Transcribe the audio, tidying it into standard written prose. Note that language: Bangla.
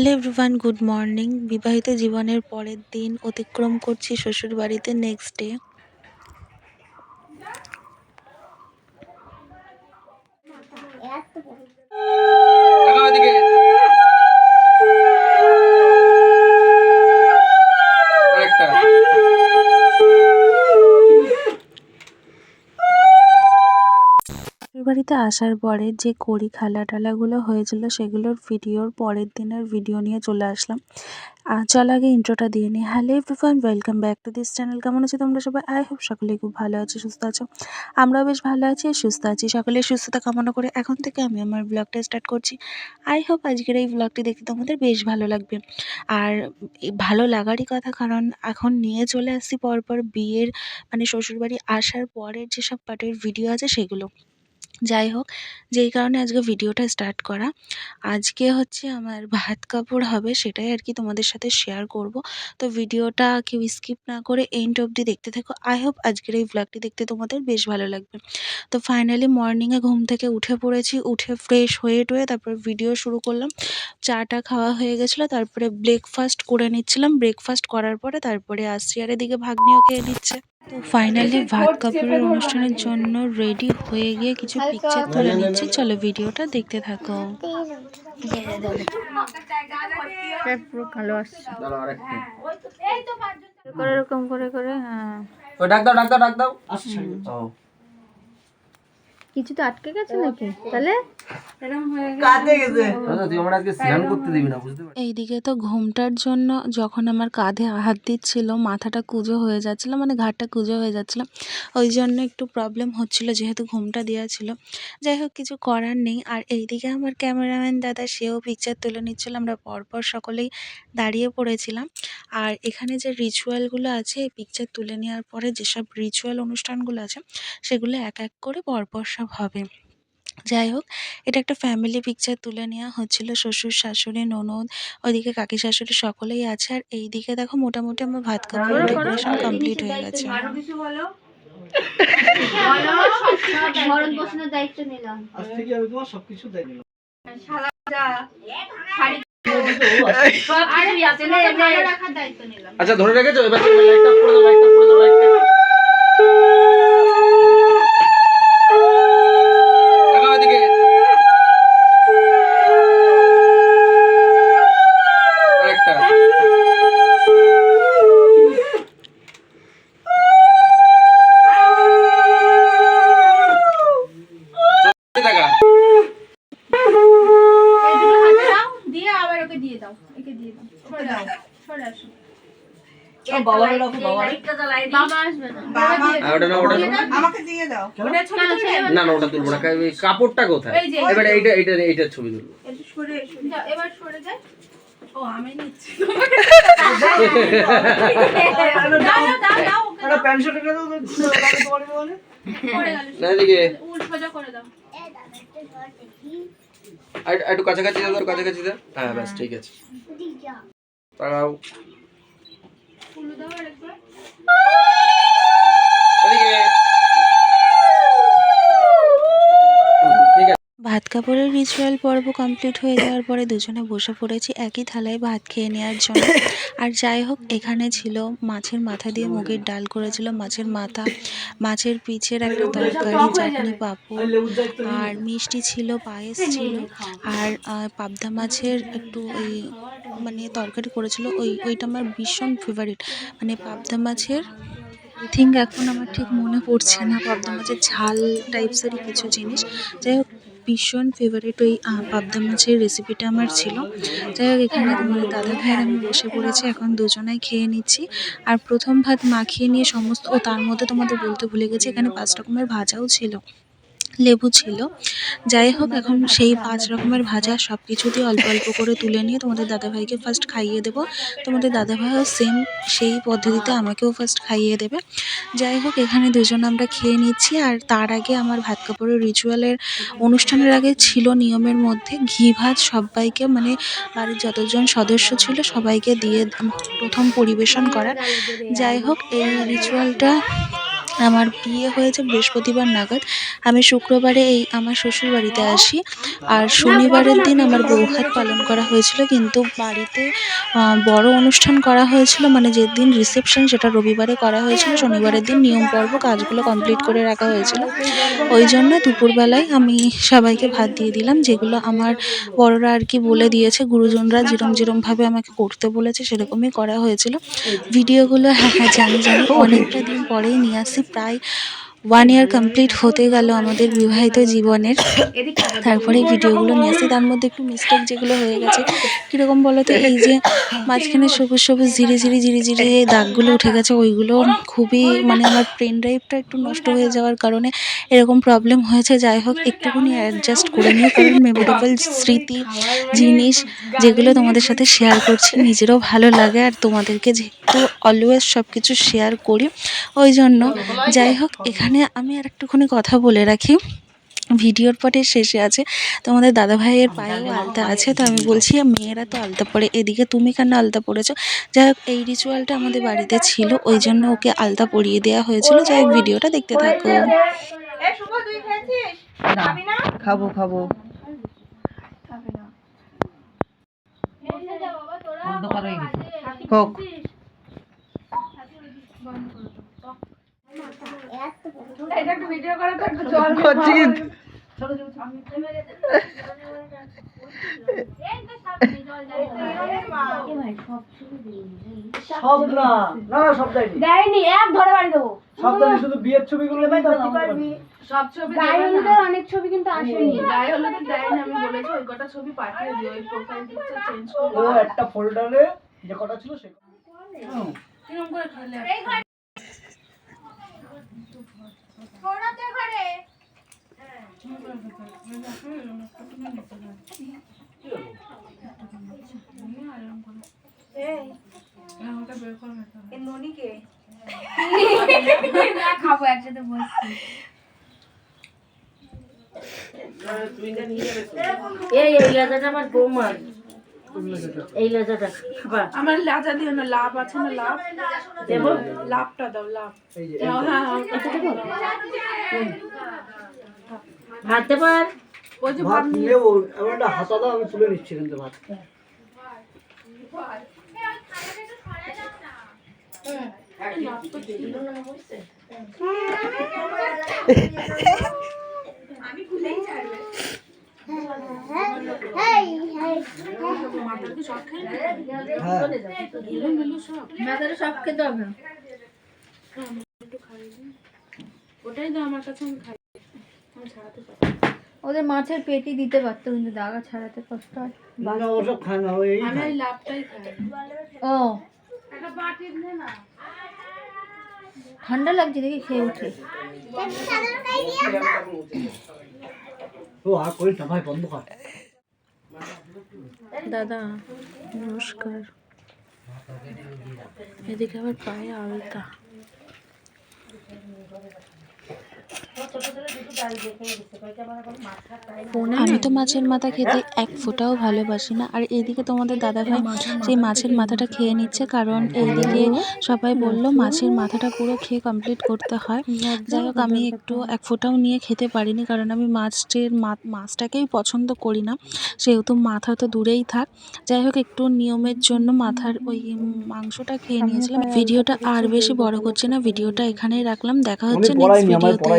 Hello everyone, good morning. বিবাহিত জীবনের পরের দিন অতিক্রম করছি শ্বশুরবাড়িতে নেক্সট ডে। বাড়িতে আসার পরে যে কড়ি খালা টালাগুলো হয়েছিল সেগুলোর ভিডিওর পরের দিনের ভিডিও নিয়ে চলে আসলাম। চল আগে ইন্ট্রোটা দিয়ে নিই। Hello everyone, welcome back to this channel. কেমন আছো তোমরা সবাই? আই হোপ সকলেই খুব ভালো আছো, সুস্থ আছো। আমরাও বেশ ভালো আছি আর সুস্থ আছি। সকলের সুস্থতা কামনা করে এখন থেকে আমি আমার ব্লগটা স্টার্ট করছি। আই হোপ আজকের এই ব্লগটি দেখতে তোমাদের বেশ ভালো লাগবে। আর ভালো লাগারই কথা, কারণ এখন নিয়ে চলে আসছি পরপর বিয়ের মানে শ্বশুরবাড়ি আসার পরের যেসব পার্টের ভিডিও আছে সেগুলো। যাই হোক, যেই কারণে আজকে ভিডিওটা স্টার্ট করা। আজকে হচ্ছে আমার ভাত কাপড় হবে, সেটাই আর কি তোমাদের সাথে শেয়ার করব। তো ভিডিওটা কেউ স্কিপ না করে এন্ড অবধি দেখতে থাকো। আই হোপ আজকের এই ব্লগটি দেখতে তোমাদের বেশ ভালো লাগবে। তো ফাইনালি মর্নিংয়ে ঘুম থেকে উঠে পড়েছি, উঠে ফ্রেশ হয়ে টয়ে তারপর ভিডিও শুরু করলাম। চাটা খাওয়া হয়ে গেছিলো, তারপরে ব্রেকফাস্ট করে নিচ্ছিলাম। ব্রেকফাস্ট করার পরে তারপরে আসছি, আর এদিকে ভাগ্নিও খেয়ে নিচ্ছে। তো ফাইনালি ভাত কাপড়ের অনুষ্ঠানের জন্য রেডি হয়ে গিয়ে কিছু পিকচার তুলে নিচ্ছি। চলো ভিডিওটা দেখতে থাকো। পুরো কালো আসছে এরকম করে করে। হ্যাঁ, ডাক দাও কিছু তো আটকে গেছে নাকি? তাহলে এইদিকে তো ঘুমটার জন্য যখন আমার কাঁধে হাত দিচ্ছিল মাথাটা কুঁজো হয়ে যাচ্ছিল, মানে ঘাটটা কুঁজো হয়ে যাচ্ছিল, ওই জন্য একটু প্রবলেম হচ্ছিল যেহেতু ঘুমটা দেওয়া ছিল। যাই হোক, কিছু করার নেই। আর এইদিকে আমার ক্যামেরাম্যান দাদা, সেও পিকচার তুলে নিচ্ছিল। আমরা পরপর সকলেই দাঁড়িয়ে পড়েছিলাম। আর এখানে যে রিচুয়ালগুলো আছে, এই পিকচার তুলে নেওয়ার পরে যেসব রিচুয়াল অনুষ্ঠানগুলো আছে সেগুলো এক এক করে পরপর সব হবে। যাই হোক, এটা একটা ফ্যামিলি পিকচার তুলে নেওয়া হচ্ছিল। শ্বশুর, শাশুড়ি, ননদ, ওইদিকে কাকি শাশুড়ি সকলেই আছে। আর এইদিকে দেখো মোটামুটি আমার ভাত কাপড়ের ডেকোরেশন কমপ্লিট হয়ে গেছে। আচ্ছা, ধরে রেখেছো? এবার লাইটটা করে দাও, লাইটটা করে দাও, লাইটটা লাগাও এদিকে। আরেকটা টাকা দিয়ে আবার ওকে দিয়ে দাও, একে দিয়ে দাও, সরে দাও, সরে আসো। বাবা রাখো, বাবা বাবা আসবে না, ওটা না, ওটা আমাকে দিয়ে দাও। না না, ওটা তুলবো না। কাপড়টা কোথায়? এবার এইটার ছবি তুলবো। এবার সরে যায়। ও আমি নিচ্ছি। প্যান্ট শার্ট করে দাও, না এদিকে উল সোজা করে দাও। একটু কাছাকাছি দাও, কাছাকাছি দাও। হ্যাঁ ব্যাস, ঠিক আছে। তাকাও উল দাও আরেকবার। এদিকে। ঠিক আছে। ভাত কাপড়ের রিচুয়াল পর্ব কমপ্লিট হয়ে যাওয়ার পরে দুজনে বসে পড়েছি একই থালায় ভাত খেয়ে নেওয়ার জন্য। আর যাই হোক, এখানে ছিল মাছের মাথা দিয়ে মুগের ডাল করেছিল, মাছের মাথা, মাছের পিচের একটা তরকারি, চাটনি, পাঁপড়, আর মিষ্টি ছিল, পায়েস ছিল, আর পাবদা মাছের একটু ওই মানে তরকারি করেছিল। ওইটা আমার ভীষণ ফেভারিট, মানে পাবদা মাছের থিঙ্ক এখন আমার ঠিক মনে পড়ছে না, পাবদা মাছের ঝাল টাইপসেরই কিছু জিনিস। যাই হোক, ভীষণ ফেভারিট ওই পাবদা মাছের রেসিপিটা আমার ছিল। যাই হোক, এখানে তোমাদের দাদা ভাইয়ের আমি বসে পড়েছি, এখন দুজনাই খেয়ে নিচ্ছি। আর প্রথম ভাত মাখিয়ে নিয়ে সমস্ত, ও তার মধ্যে তোমাদের বলতে ভুলে গেছি, এখানে 5 রকমের ভাজাও ছিল, লেবু ছিল। যাই হোক, এখন সেই 5 রকমের ভাজা সব কিছু দিয়ে অল্প অল্প করে তুলে নিয়ে তোমাদের দাদাভাইকে ফার্স্ট খাইয়ে দেবো। তোমাদের দাদাভাইও সেম সেই পদ্ধতিতে আমাকেও ফার্স্ট খাইয়ে দেবে। যাই হোক, এখানে দুজন আমরা খেয়ে নিচ্ছি। আর তার আগে আমার ভাত কাপড়ের রিচুয়ালের অনুষ্ঠানের আগে ছিল নিয়মের মধ্যে ঘি ভাত সবাইকে, মানে বাড়ির যতজন সদস্য ছিল সবাইকে দিয়ে প্রথম পরিবেশন করা। যাই হোক, এই রিচুয়ালটা আমার বিয়ে হয়েছে বৃহস্পতিবার নাগাদ। আমি শুক্রবারে এই আমার শ্বশুর বাড়িতে আসি। আর শনিবারের দিন আমার বৌভাত পালন করা হয়েছিল, কিন্তু বাড়িতে বড় অনুষ্ঠান করা হয়েছিল, মানে যেদিন রিসেপশন সেটা রবিবারে করা হয়েছিল, শনিবারের দিন নিয়ম পর্ব কাজগুলো কমপ্লিট করে রাখা হয়েছিল। ওই জন্য দুপুরবেলায় আমি সবাইকে ভাত দিয়ে দিলাম, যেগুলো আমার বড়রা আর কি বলে দিয়েছে, গুরুজনরা যেরমভাবে আমাকে করতে বলেছে সেরকমই করা হয়েছিল। ভিডিওগুলো হ্যাঁ হ্যাঁ জানি অনেকটা দিন পরেই নিয়ে আসি, প্রায় 1 ইয়ার কমপ্লিট হতে গেল আমাদের বিবাহিত জীবনের। তারপরে এই ভিডিওগুলো নিয়ে আসি, তার মধ্যে একটু মিস্টেক যেগুলো হয়ে গেছে কীরকম বলো তো, এই যে মাঝখানে সবুজ সবুজ ঝিরি দাগগুলো উঠে গেছে, ওইগুলো খুবই মানে আমার পেন ড্রাইভটা একটু নষ্ট হয়ে যাওয়ার কারণে এরকম প্রবলেম হয়েছে। যাই হোক, একটুখানি অ্যাডজাস্ট করে নিও, কারণ মেমোরেবল স্মৃতি জিনিস যেগুলো তোমাদের সাথে শেয়ার করছি, নিজেরও ভালো লাগে, আর তোমাদেরকে যেহেতু অলওয়েজ সব কিছু শেয়ার করি ওই জন্য। যাই হোক, এখানে আমি আর একটুখানি কথা বলে রাখি, ভিডিওর পরে শেষে আছে তোমাদের দাদাভাইয়ের পায়েও আলতা আছে, তো আমি বলছি মেয়েরা তো আলতা পরে, এদিকে তুমি কেন আলতা পরেছো? যাই হোক, এই রিচুয়ালটা আমাদের বাড়িতে ছিল, ওই জন্য ওকে আলতা পরিয়ে দেওয়া হয়েছিল। যাই হোক, ভিডিওটা দেখতে থাকো। এ শুভ, তুই খেয়েছিস? খাবি না? খাবো খাবো। খাবে না। অন্ধকার হয়ে গেছে। হোক। এটা একটু ভিডিও করে তো একটু জল করছি কি? সব না না না সব দেয়নি। দেয়নি, এক ধরে বাড়ি দেবো। সব দেয়নি, শুধু বিয়ের ছবিগুলো দেয় তো আমরা পারবি। সব ছবি গায়ে হলুদের অনেক ছবি কিন্তু আসেনি। গায়ে হলুদের দেয়নি, আমি বলেছি ওই কটা ছবি পাঠিয়ে দিও, ওই প্রোফাইল পিকচার চেঞ্জ করে। ও একটা ফোল্ডারে যে কটা ছিল সে কিরকম করে খেলে ঘোরাতে ঘরে খাবো একসাথে বসছি। এই লাজাটা আমার বৌমার, এই লাজাটা খাবা। আমার লাজা দিও না, লাভ আছে না, লাভ দেবো? লাভটা দাও, লাভ। এই যে হ্যাঁ হ্যাঁ, ভাত দেবো? আর ওই যে ভাত নেবো, এমন একটা হাতা দাও, আমি তুলে নিচ্ছি কিন্তু ভাত। হ্যাঁ সব খেতে হবে। ওটাই তো আমার কাছে, আমি খাই, আমি ছাড়াতে পারি। ওদের মাছের পেটি দিতে পারতো, কিন্তু দাগা ছাড়াতে কষ্ট হয়। না ওসব খায় না, ওই আমি এই লাভটাই খাই। ও একটা বাটি দে না। ঠান্ডা লাগছে দেখি, খেয়ে উঠে। ও আর করিস না ভাই, বন্ধ কর। দাদা নমস্কার, এদিকে আবার পায়ে আলতা। আমি তো মাছের মাথা খেতে এক ফোঁটাও ভালোবাসি না, আর এদিকে তোমাদের দাদাভাই সেই মাছের মাথাটা খেয়ে নিচ্ছে, কারণ এইদিকে সবাই বলল মাছের মাথাটা পুরো খেয়ে কমপ্লিট করতে হয়। যাই হোক, আমি একটু এক ফোঁটাও নিয়ে খেতে পারিনি, কারণ আমি মাছটাকেই পছন্দ করি না, সেহেতু মাথা তো দূরেই থাক। যাই হোক, একটু নিয়মের জন্য মাথার ওই মাংসটা খেয়ে নিয়েছিলাম। ভিডিওটা আর বেশি বড় করছি না, ভিডিওটা এখানেই রাখলাম, দেখা হচ্ছে নেক্সট ভিডিওতে।